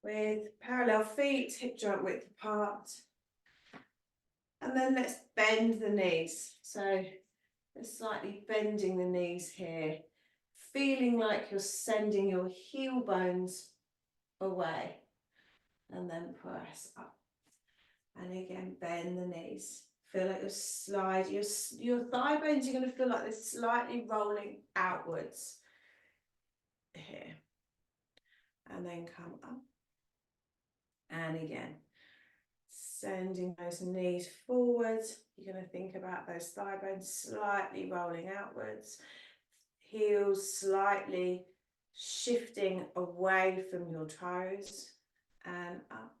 with parallel feet, hip joint width apart. And then let's bend the knees. So we're slightly bending the knees here, feeling like you're sending your heel bones away. And then press up. And again, bend the knees. Feel like you're sliding, your thigh bones are going to feel like they're slightly rolling outwards here. And then come up. And again, sending those knees forwards. You're going to think about those thigh bones slightly rolling outwards. Heels slightly shifting away from your toes. And up.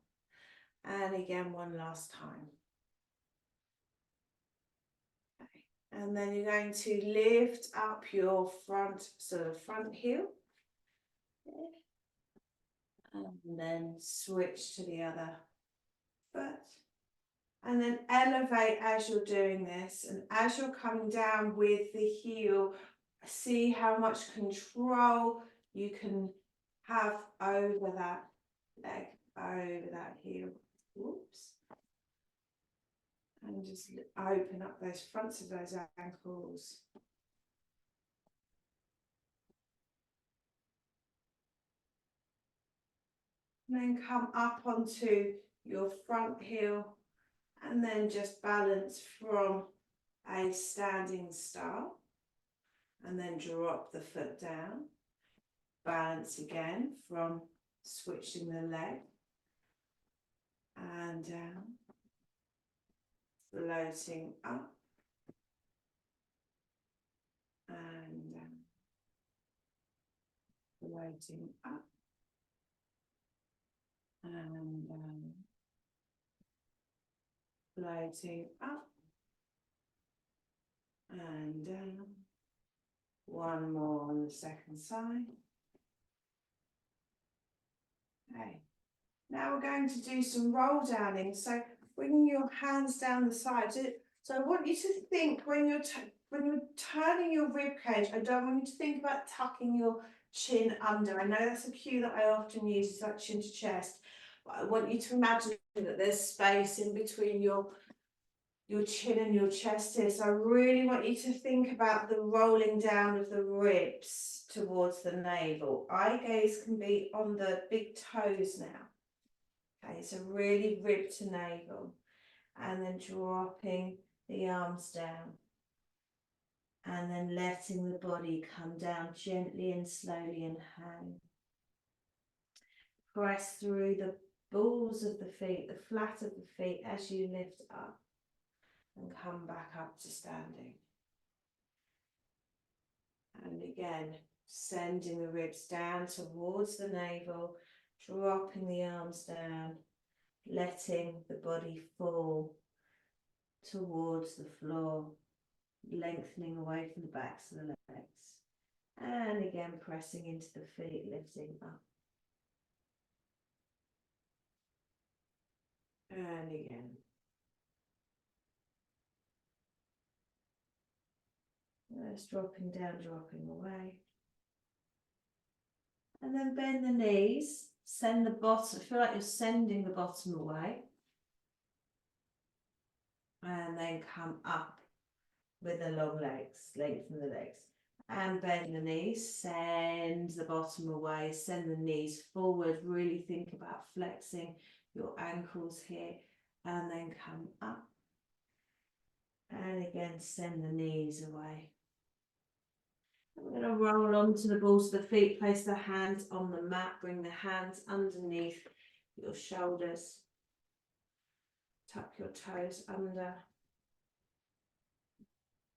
And again, one last time. Okay. And then you're going to lift up your front heel. And then switch to the other foot. And then elevate as you're doing this. And as you're coming down with the heel, see how much control you can have over that leg, over that heel. Whoops. And just open up those fronts of those ankles. And then come up onto your front heel and then just balance from a standing start and then drop the foot down. Balance again from switching the leg and down, floating up and down, floating up and down, floating up and down. One more on the second side. Okay. Now we're going to do some roll downing. So bringing your hands down the side. So I want you to think when you're turning your rib cage, I don't want you to think about tucking your chin under. I know that's a cue that I often use, is like chin to chest. But I want you to imagine that there's space in between your chin and your chest here. So I really want you to think about the rolling down of the ribs towards the navel. Eye gaze can be on the big toes now. Okay, so really rib to navel. And then dropping the arms down. And then letting the body come down gently and slowly and hang. Press through the balls of the feet, the flat of the feet as you lift up. And come back up to standing. And again, sending the ribs down towards the navel, dropping the arms down, letting the body fall towards the floor, lengthening away from the backs of the legs. And again, pressing into the feet, lifting up. And again. Just dropping down, dropping away. And then bend the knees, send the bottom, feel like you're sending the bottom away. And then come up with the long legs, lengthen the legs. And bend the knees, send the bottom away, send the knees forward. Really think about flexing your ankles here. And then come up. And again, send the knees away. We're going to roll onto the balls of the feet, place the hands on the mat, bring the hands underneath your shoulders. Tuck your toes under.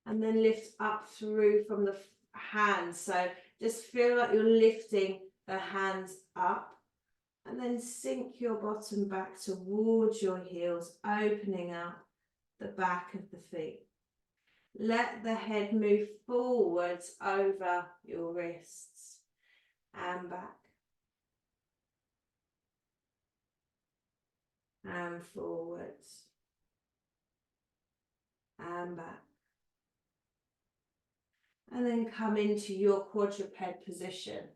And then lift up through from the hands. So just feel like you're lifting the hands up. And then sink your bottom back towards your heels, opening up the back of the feet. Let the head move forwards over your wrists and back and forwards and back. And then come into your quadruped position.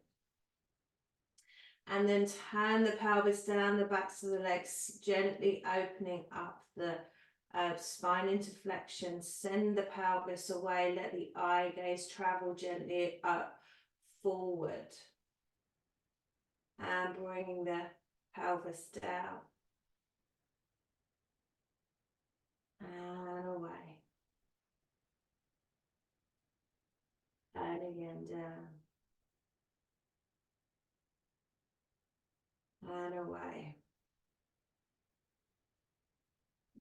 And then turn the pelvis down the backs of the legs, gently opening up the spine into flexion. Send the pelvis away, let the eye gaze travel gently up, forward. And bringing the pelvis down. And away. And again down. And away.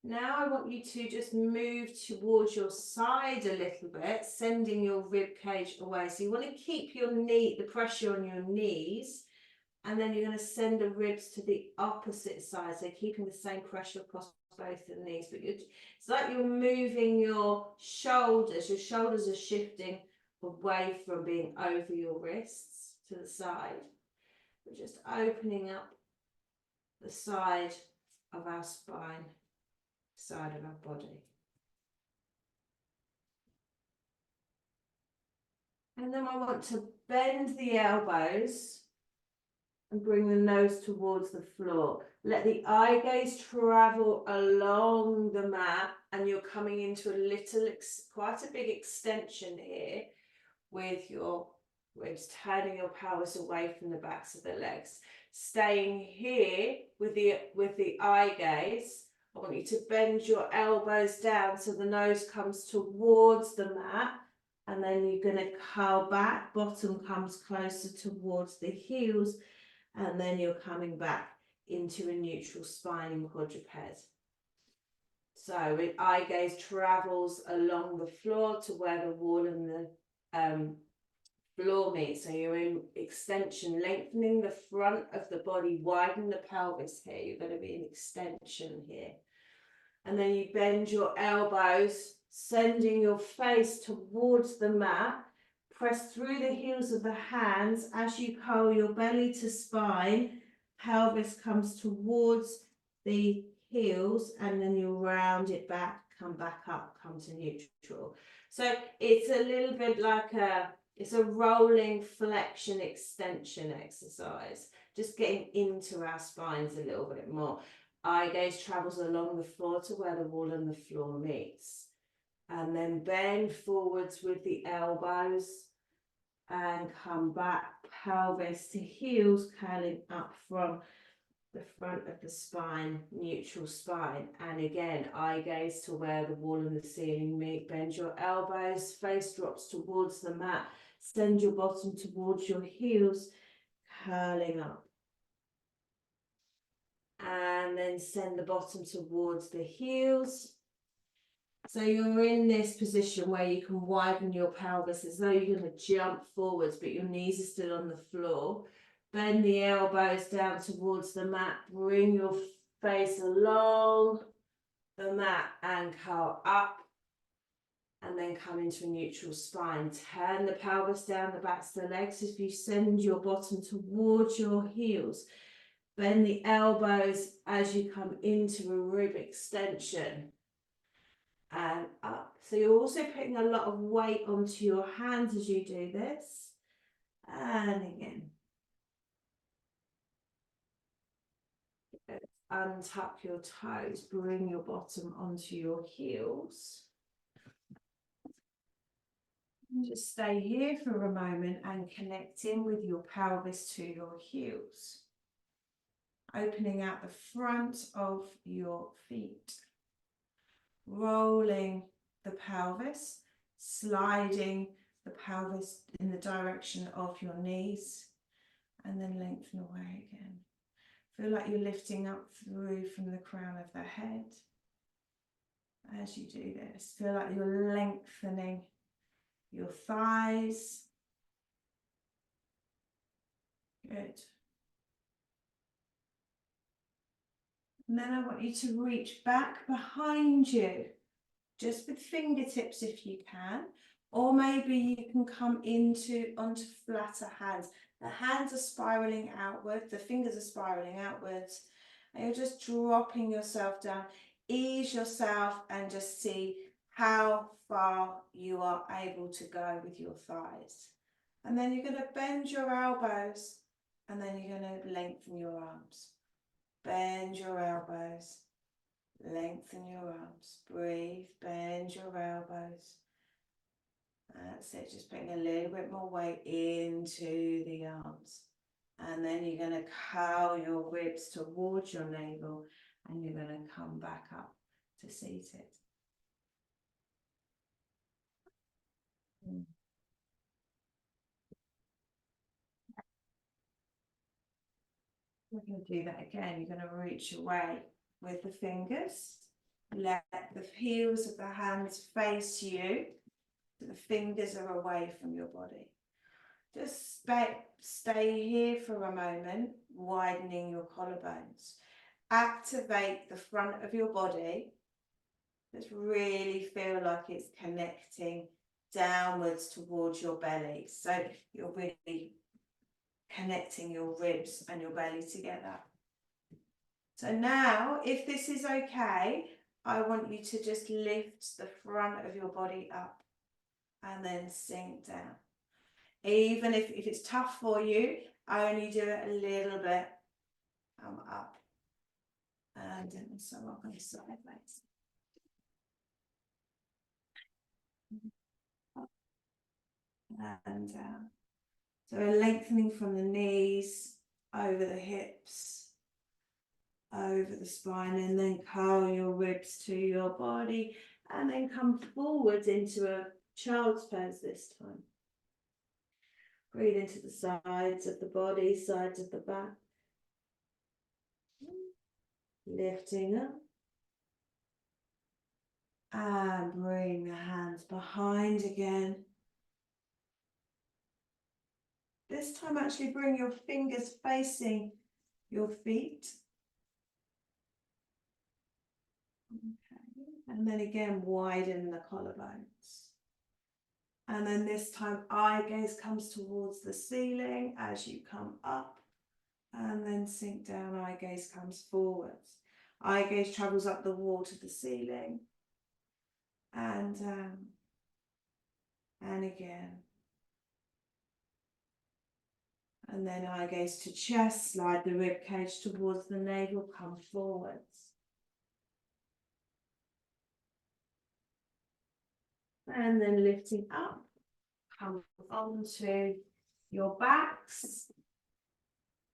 Now I want you to just move towards your side a little bit, sending your rib cage away. So you want to keep your knee, the pressure on your knees, and then you're going to send the ribs to the opposite side. So keeping the same pressure across both the knees. But it's like you're moving your shoulders. Your shoulders are shifting away from being over your wrists to the side. We're just opening up the side of our spine, side of our body. And then I want to bend the elbows and bring the nose towards the floor. Let the eye gaze travel along the mat, and you're coming into a little, quite a big extension here with your ribs, turning your pelvis away from the backs of the legs. Staying here with the eye gaze. I want you to bend your elbows down so the nose comes towards the mat, and then you're going to curl back, bottom comes closer towards the heels, and then you're coming back into a neutral spine in quadruped. So with eye gaze travels along the floor to where the wall and the floor meet. So you're in extension, lengthening the front of the body, widen the pelvis here. You're going to be in extension here. And then you bend your elbows, sending your face towards the mat. Press through the heels of the hands as you curl your belly to spine. Pelvis comes towards the heels, and then you round it back, come back up, come to neutral. So it's a little bit like it's a rolling flexion extension exercise, just getting into our spines a little bit more. Eye gaze travels along the floor to where the wall and the floor meets. And then bend forwards with the elbows and come back, pelvis to heels, curling up from the front of the spine, neutral spine. And again, eye gaze to where the wall and the ceiling meet. Bend your elbows, face drops towards the mat. Send your bottom towards your heels, curling up. And then send the bottom towards the heels. So you're in this position where you can widen your pelvis as though you're going to jump forwards, but your knees are still on the floor. Bend the elbows down towards the mat. Bring your face along the mat and curl up. And then come into a neutral spine. Turn the pelvis down the backs of the legs as you send your bottom towards your heels. Bend the elbows as you come into a rib extension. And up. So you're also putting a lot of weight onto your hands as you do this. And again. Untuck your toes, bring your bottom onto your heels. And just stay here for a moment and connect in with your pelvis to your heels. Opening out the front of your feet. Rolling the pelvis, sliding the pelvis in the direction of your knees, and then lengthen away again. Feel like you're lifting up through from the crown of the head. As you do this, feel like you're lengthening your thighs. Good. And then I want you to reach back behind you, just with fingertips if you can, or maybe you can come onto flatter hands. The hands are spiraling outward, the fingers are spiraling outwards, and you're just dropping yourself down. Ease yourself and just see how far you are able to go with your thighs. And then you're going to bend your elbows And then you're going to lengthen your arms. Bend your elbows. Lengthen your arms. Breathe. Bend your elbows. That's it. Just putting a little bit more weight into the arms. And then you're going to curl your ribs towards your navel. And you're going to come back up to seated. We're going to do that again. You're going to reach away with the fingers. Let the heels of the hands face you. So the fingers are away from your body. Just stay here for a moment, widening your collarbones. Activate the front of your body. Just really feel like it's connecting downwards towards your belly. So you're really connecting your ribs and your belly together. So now, if this is okay, I want you to just lift the front of your body up and then sink down. Even if it's tough for you, only do it a little bit. Come up and so up and sideways. Up and down. So a lengthening from the knees, over the hips, over the spine, and then curl your ribs to your body, and then come forward into a child's pose this time. Breathe into the sides of the body, sides of the back. Lifting up. And bring the hands behind again. This time actually bring your fingers facing your feet. Okay. And then again widen the collarbones. And then this time eye gaze comes towards the ceiling as you come up. And then sink down, eye gaze comes forwards. Eye gaze travels up the wall to the ceiling. And down. And again. And then eye gaze to chest, slide the rib cage towards the navel, come forwards. And then lifting up, come onto your backs.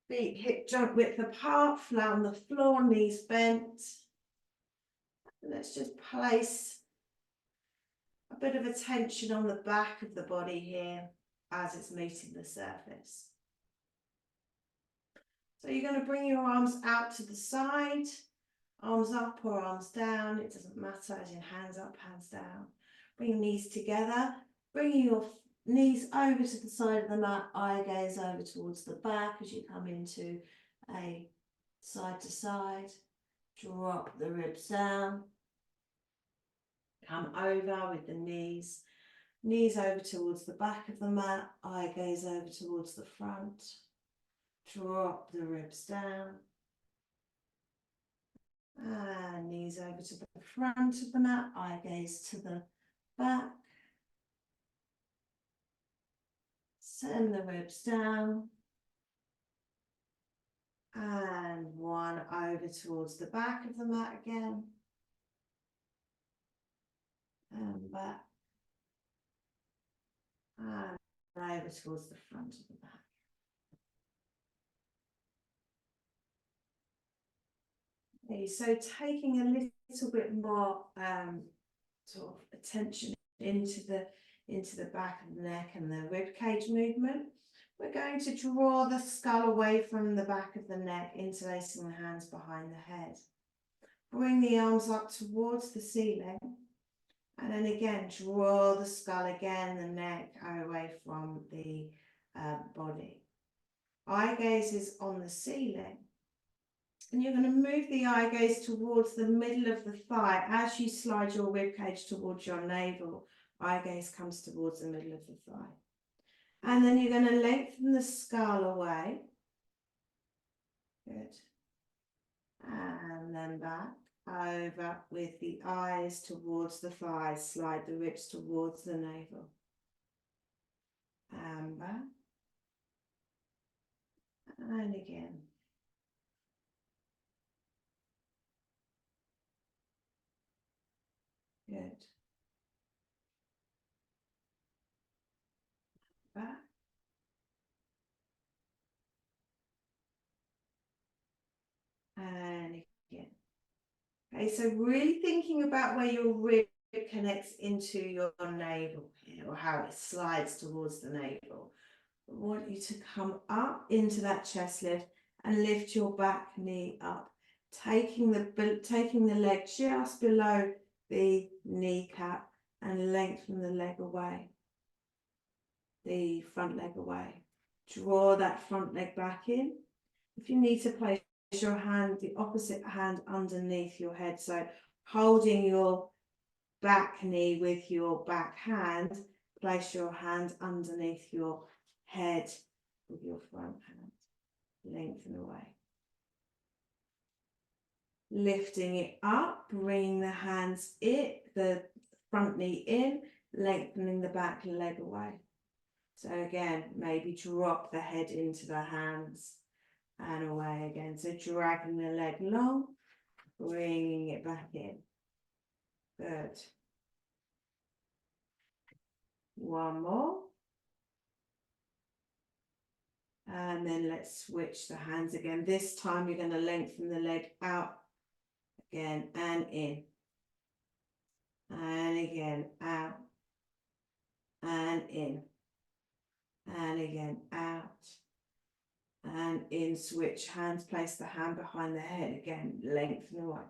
Feet hip joint width apart, flat on the floor, knees bent. And let's just place a bit of attention on the back of the body here as it's meeting the surface. So you're going to bring your arms out to the side, arms up or arms down, it doesn't matter, as in hands up, hands down. Bring your knees together, bringing your knees over to the side of the mat, eye gaze over towards the back as you come into a side to side. Drop the ribs down, come over with the knees over towards the back of the mat, eye gaze over towards the front. Drop the ribs down. And knees over to the front of the mat, eye gaze to the back. Send the ribs down. And one over towards the back of the mat again. And back. And over towards the front of the back. Okay, so taking a little bit more sort of attention into the back of the neck and the rib cage movement. We're going to draw the skull away from the back of the neck, interlacing the hands behind the head. Bring the arms up towards the ceiling. And then again, draw the skull again, the neck away from the body. Eye gaze is on the ceiling. And you're going to move the eye gaze towards the middle of the thigh as you slide your rib cage towards your navel. Eye gaze comes towards the middle of the thigh. And then you're going to lengthen the skull away. Good. And then back over with the eyes towards the thighs. Slide the ribs towards the navel. And back. And again. Good. Back. And again. Okay, so really thinking about where your rib connects into your navel here, or how it slides towards the navel. I want you to come up into that chest lift and lift your back knee up, taking the leg just below the kneecap and lengthen the leg away, the front leg away. Draw that front leg back in. If you need to place your hand, the opposite hand underneath your head, so holding your back knee with your back hand, place your hand underneath your head with your front hand, lengthen away. Lifting it up, bringing the hands in, the front knee in, lengthening the back leg away. So again, maybe drop the head into the hands and away again. So dragging the leg long, bringing it back in. Good. One more. And then let's switch the hands again. This time you're going to lengthen the leg out again and in. And again, out. And in. And again, out. And in, switch hands, place the hand behind the head again, lengthen away.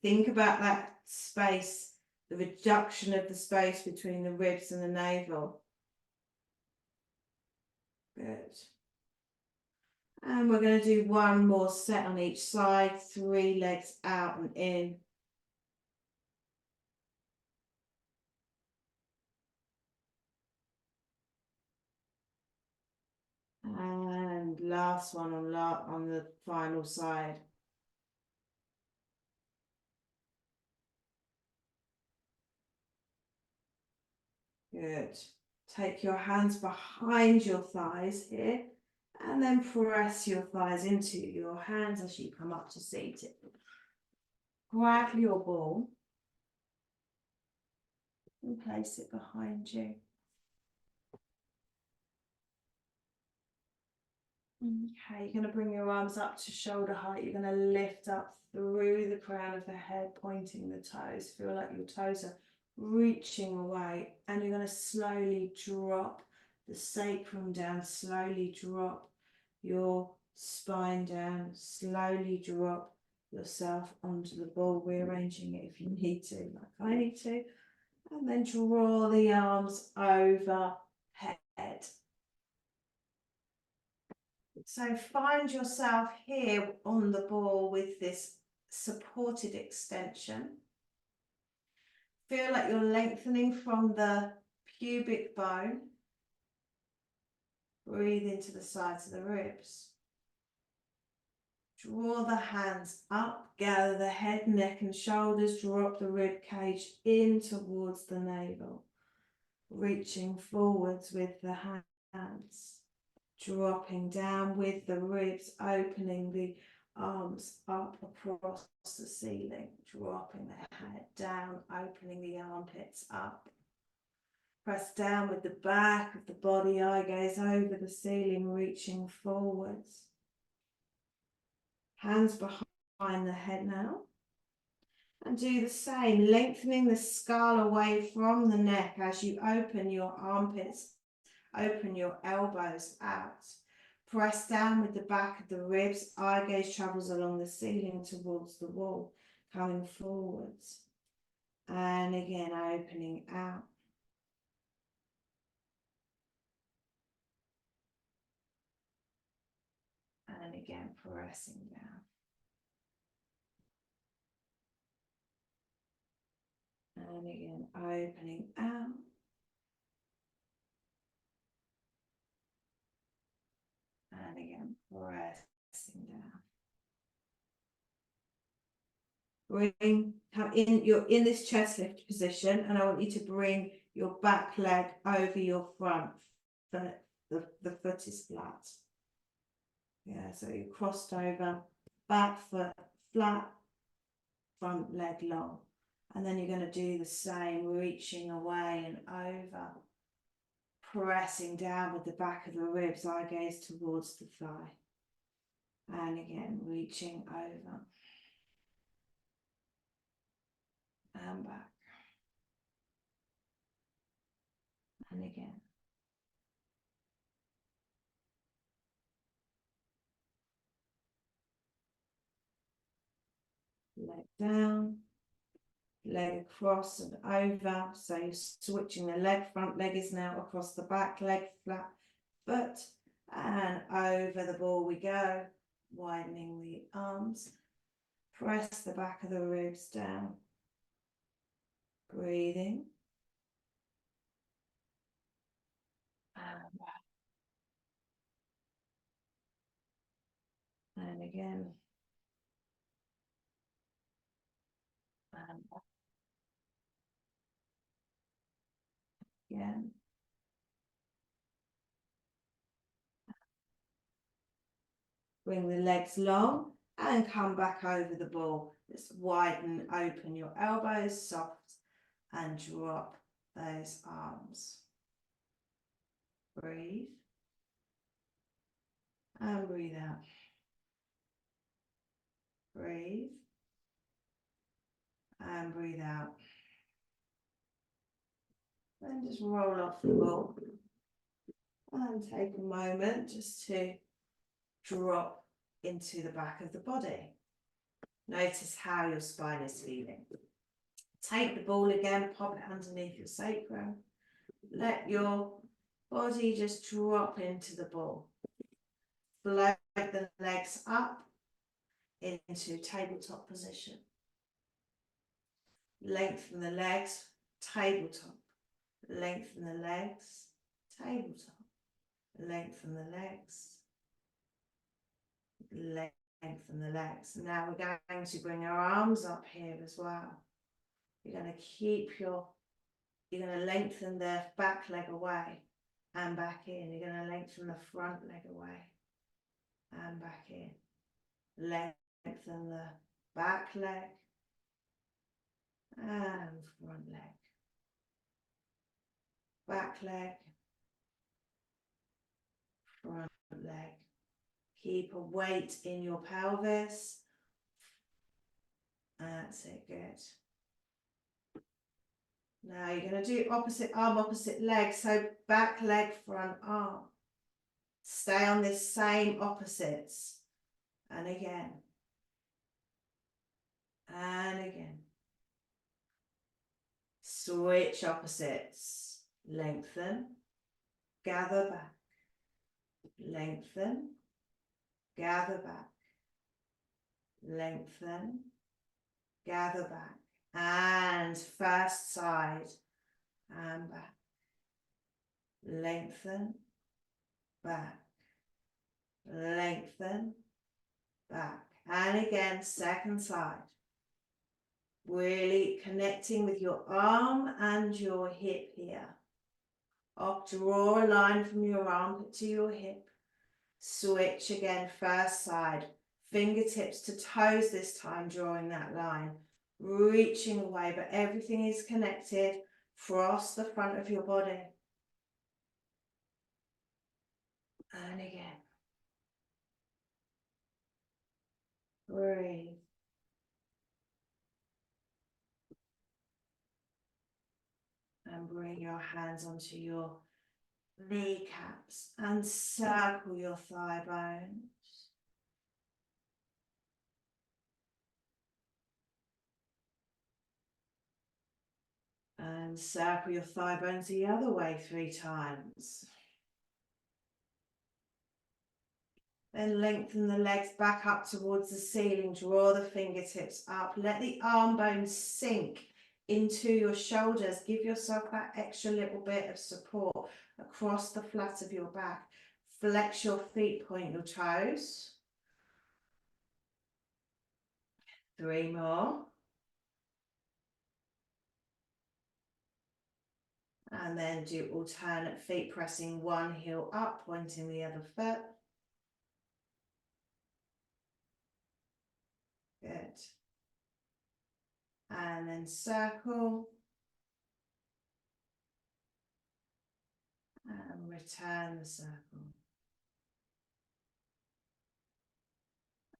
Think about that space, the reduction of the space between the ribs and the navel. Good. And we're going to do one more set on each side, 3 legs out and in. And last one on the final side. Good. Take your hands behind your thighs here and then press your thighs into your hands as you come up to seated. Grab your ball and place it behind you. Okay, you're going to bring your arms up to shoulder height. You're going to lift up through the crown of the head, pointing the toes. Feel like your toes are reaching away, and you're going to slowly drop the sacrum down, slowly drop your spine down, slowly drop yourself onto the ball, rearranging it if you need to, like I need to, and then draw the arms overhead. So find yourself here on the ball with this supported extension. Feel like you're lengthening from the pubic bone. Breathe into the sides of the ribs. Draw the hands up, gather the head, neck and shoulders, drop the rib cage in towards the navel. Reaching forwards with the hands. Dropping down with the ribs, opening the arms up across the ceiling, dropping the head down, opening the armpits up. Press down with the back of the body, eye gaze over the ceiling, reaching forwards. Hands behind the head now. And do the same, lengthening the skull away from the neck as you open your armpits. Open your elbows out. Press down with the back of the ribs. Eye gaze travels along the ceiling towards the wall, coming forwards. And again, opening out. And again, pressing down. And again, opening out. And again, pressing down. You're in this chest lift position, and I want you to bring your back leg over your front foot. The foot is flat. Yeah, so you crossed over, back foot flat, front leg long. And then you're going to do the same, reaching away and over, pressing down with the back of the ribs, eye gaze towards the thigh. And again, reaching over and back. And again. Leg down, leg across and over. So you're switching the leg, front leg is now across the back, leg flat foot, and over the ball we go, widening the arms. Press the back of the ribs down. Breathing. And back. And again. And back again. Bring the legs long and come back over the ball. Just widen, open your elbows, soft, and drop those arms. Breathe. And breathe out. Breathe. And breathe out. Then just roll off the ball. And take a moment just to drop into the back of the body. Notice how your spine is feeling. Take the ball again, pop it underneath your sacrum. Let your body just drop into the ball. Float the legs up into tabletop position. Lengthen the legs, tabletop. Lengthen the legs, tabletop. Lengthen the legs. Lengthen the legs. Now we're going to bring our arms up here as well. You're going to you're going to lengthen the back leg away and back in. You're going to lengthen the front leg away and back in. Lengthen the back leg and front leg. Back leg, front leg. Keep a weight in your pelvis. That's it, good. Now you're going to do opposite arm, opposite leg. So back leg, front arm. Stay on this same opposites. And again. And again. Switch opposites. Lengthen. Gather back. Lengthen. Gather back. Lengthen. Gather back. And first side. And back. Lengthen. Back. Lengthen. Back. And again, second side. Really connecting with your arm and your hip here. Draw a line from your armpit to your hip. Switch again, first side. Fingertips to toes this time, drawing that line. Reaching away, but everything is connected. Cross the front of your body. And again. Breathe. And bring your hands onto your kneecaps and circle your thigh bones. And circle your thigh bones the other way 3 times. Then lengthen the legs back up towards the ceiling. Draw the fingertips up. Let the arm bones sink into your shoulders. Give yourself that extra little bit of support across the flat of your back. Flex your feet, point your toes. 3 more. And then do alternate feet, pressing one heel up, pointing the other foot. and then circle. And return the circle.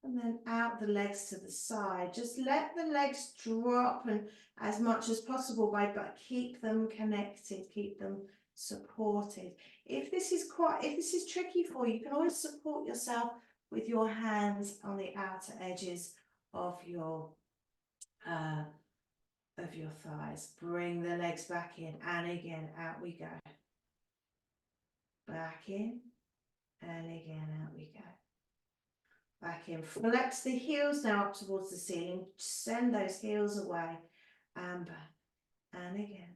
And then out the legs to the side. Just let the legs drop and as much as possible, but keep them connected, keep them supported. If this is tricky for you, you can always support yourself with your hands on the outer edges of your thighs. Bring the legs back in, and again, out we go. Back in, and again, out we go. Back in. Flex the heels now up towards the ceiling. Send those heels away, and back, and again.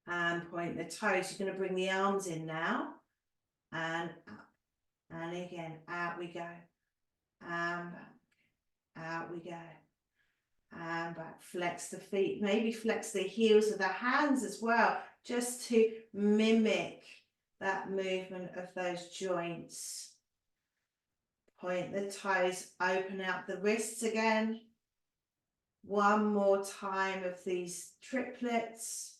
And point the toes. You're going to bring the arms in now, and up, and again, out we go, and back, out we go. And back, flex the feet, maybe flex the heels of the hands as well, just to mimic that movement of those joints. Point the toes, open out the wrists again. One more time of these triplets.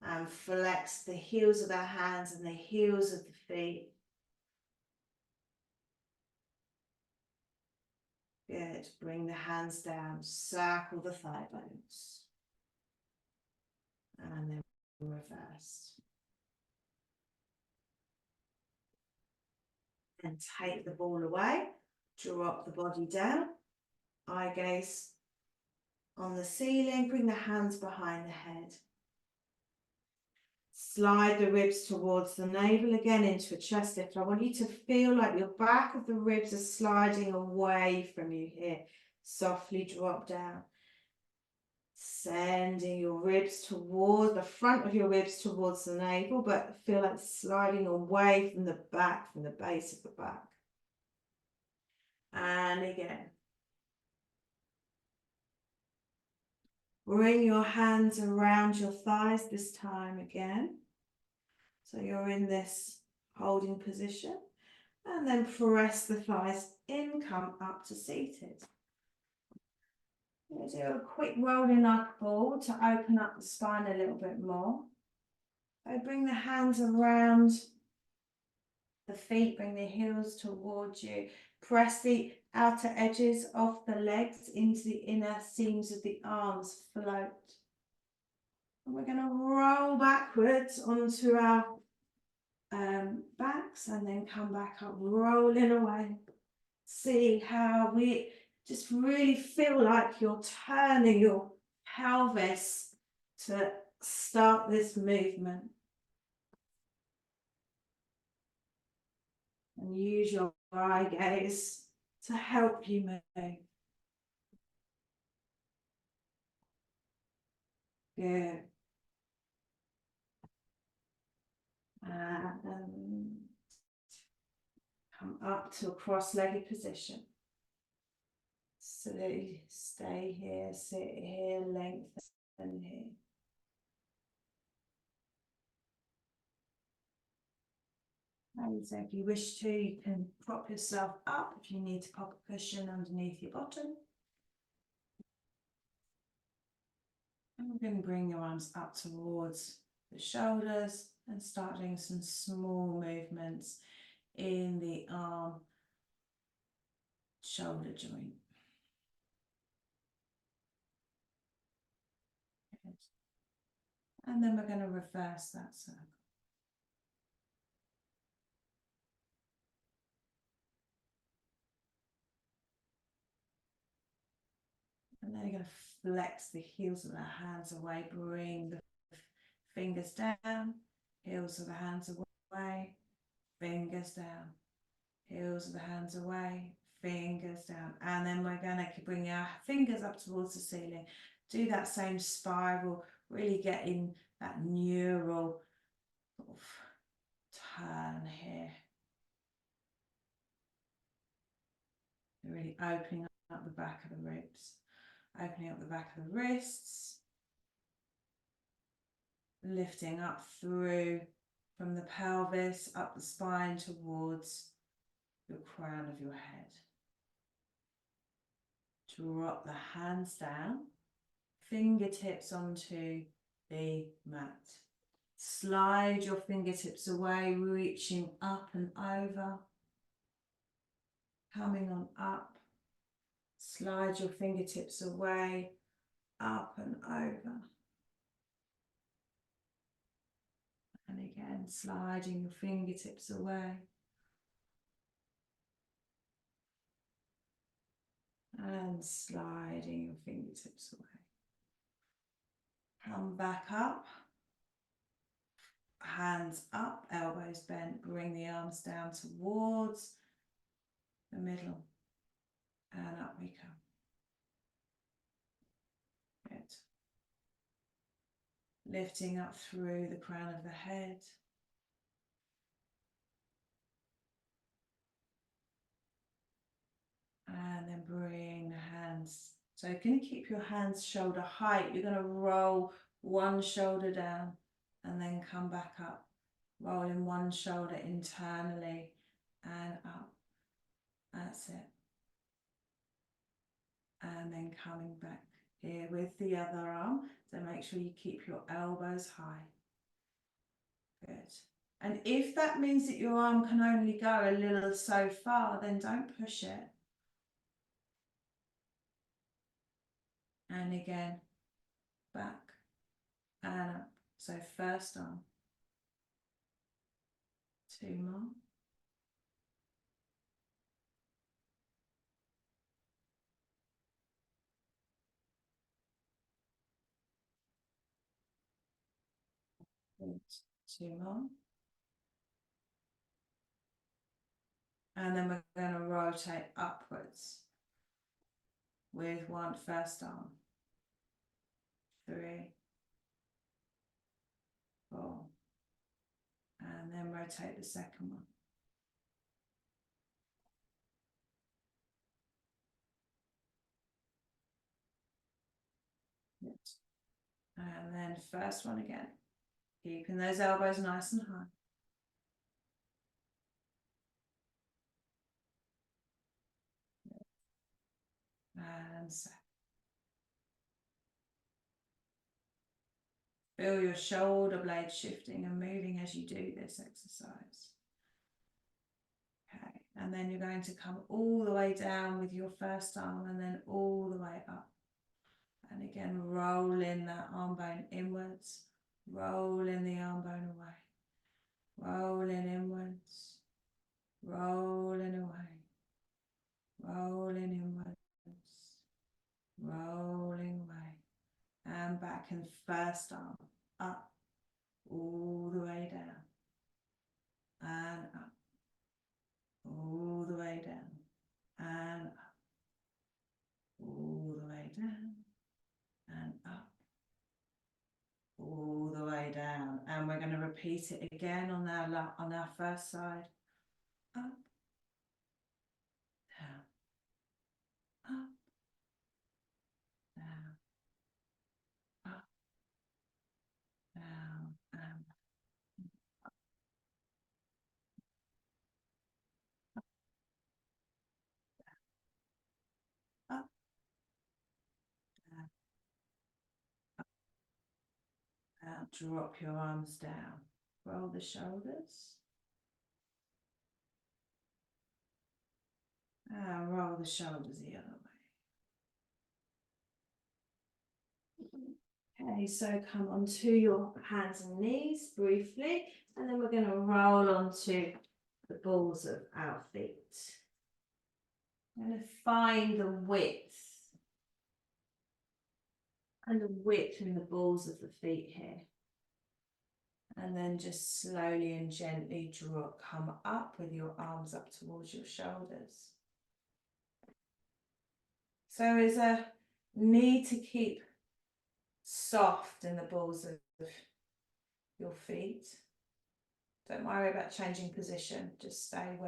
And flex the heels of the hands and the heels of the feet. Good. Bring the hands down. Circle the thigh bones. And then reverse. And take the ball away. Drop the body down. Eye gaze on the ceiling. Bring the hands behind the head. Slide the ribs towards the navel again into a chest lift. I want you to feel like your back of the ribs are sliding away from you here. Softly drop down. Sending your ribs toward the front of your ribs towards the navel, but feel like sliding away from the back, from the base of the back. And again. Bring your hands around your thighs this time again. So you're in this holding position. And then press the thighs in, come up to seated. We'll do a quick rolling like a ball to open up the spine a little bit more. So bring the hands around the feet, bring the heels towards you. Press the outer edges of the legs into the inner seams of the arms. Float. And we're going to roll backwards onto our backs and then come back up, rolling away. See how we just really feel like you're turning your pelvis to start this movement. And use your eye gaze to help you move. Good. And come up to a cross-legged position. So stay here, sit here, lengthen here. And so if you wish to, you can prop yourself up if you need to pop a cushion underneath your bottom. And we're going to bring your arms up towards the shoulders and start doing some small movements in the arm shoulder joint. Good. And then we're going to reverse that circle. And then you're going to flex the heels of the hands away, bring the fingers down, heels of the hands away, fingers down, heels of the hands away, fingers down. And then we're going to bring our fingers up towards the ceiling. Do that same spiral, really get in that neural sort of turn here. Really opening up the back of the ribs. Opening up the back of the wrists, lifting up through from the pelvis, up the spine towards the crown of your head. drop the hands down, fingertips onto the mat. Slide your fingertips away, reaching up and over, coming on up. Slide your fingertips away, up and over. And again, sliding your fingertips away. And sliding your fingertips away. Come back up. Hands up, elbows bent. Bring the arms down towards the middle. And up we come. Good. Lifting up through the crown of the head. And then bring the hands. So you're going to keep your hands shoulder height. You're going to roll one shoulder down and then come back up. Rolling one shoulder internally and up. That's it. And then coming back here with the other arm. So make sure you keep your elbows high. Good. And if that means that your arm can only go a little so far, then don't push it. And again, back and up. So first arm. 2 more. Good. 2 more. And then we're going to rotate upwards with one first arm. 3, 4. And then rotate the second one. Good. And then first one again. Keeping those elbows nice and high. And so. Feel your shoulder blades shifting and moving as you do this exercise. Okay, and then you're going to come all the way down with your first arm and then all the way up. And again, rolling that arm bone inwards, rolling the arm bone away, rolling inwards, rolling away, rolling inwards, rolling away, and back in first arm, up, all the way down, and up, all the way down, and up, all the way down, and up, all the way down. And we're going to repeat it again on our first side. Up, down, up, down, up, down, and up, down, out. Drop your arms down. Roll the shoulders. And roll the shoulders the other way. Okay, so come onto your hands and knees briefly, and then we're going to roll onto the balls of our feet. I'm going to find the width and the width in the balls of the feet here. And then just slowly and gently come up with your arms up towards your shoulders. So there's a need to keep soft in the balls of your feet. Don't worry about changing position. Just stay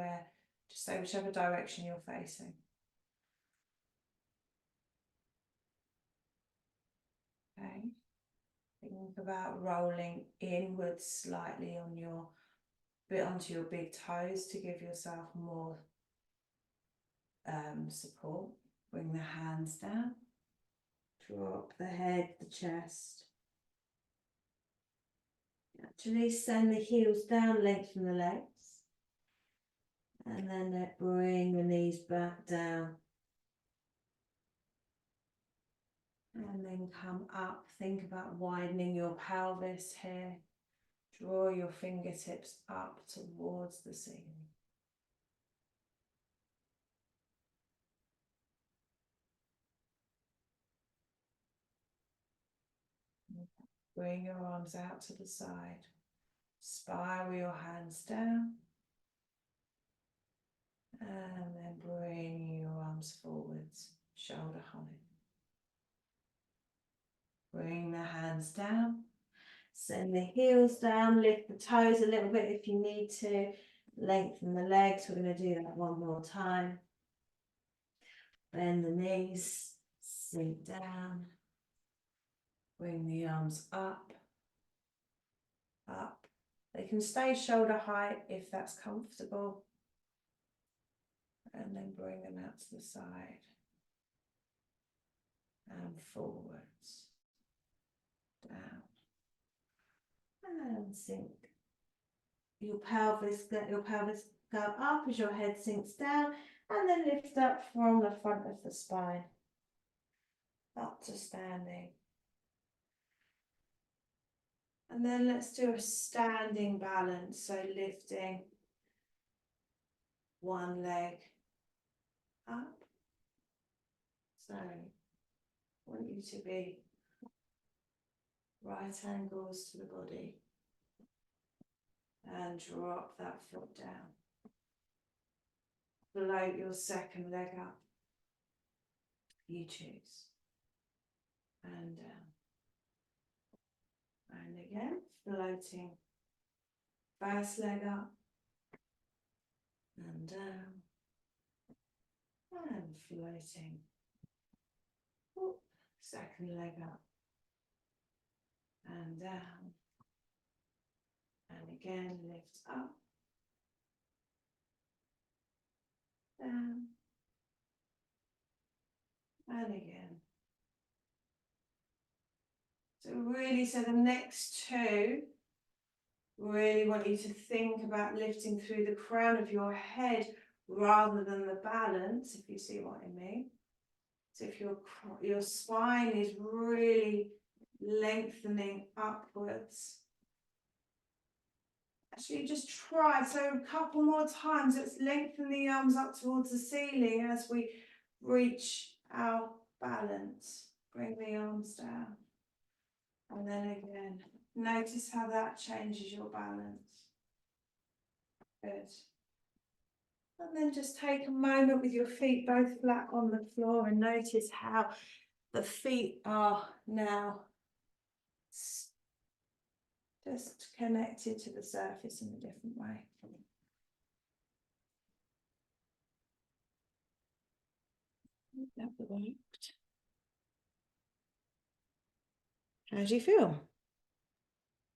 whichever direction you're facing. Okay. Think about rolling inwards slightly onto your big toes to give yourself more support. Bring the hands down. Drop the head, the chest. Actually send the heels down, lengthen the legs. And then bring the knees back down. And then come up. Think about widening your pelvis here. Draw your fingertips up towards the ceiling. Bring your arms out to the side. Spiral your hands down. And then bring your arms forwards, shoulder height. Bring the hands down. Send the heels down, lift the toes a little bit if you need to. Lengthen the legs. We're going to do that one more time. Bend the knees, sink down. Bring the arms up, up. They can stay shoulder height if that's comfortable. And then bring them out to the side. And forwards. Down. And sink. Your pelvis, let your pelvis go up as your head sinks down. And then lift up from the front of the spine. Up to standing. And then let's do a standing balance. So lifting one leg up. So I want you to be right angles to the body. And drop that foot down. Float your second leg up. You choose. And down. And again, floating. First leg up. And down. And floating. Oop. Second leg up. And down. And again, lift up. Down. And again. So really, so the next two, really want you to think about lifting through the crown of your head rather than the balance, if you see what I mean. So if your spine is really lengthening upwards. Actually, just try. So a couple more times. Let's lengthen the arms up towards the ceiling as we reach our balance. Bring the arms down. And then again, notice how that changes your balance. Good. And then just take a moment with your feet both flat on the floor and notice how the feet are now just connected to the surface in a different way. That worked. How do you feel?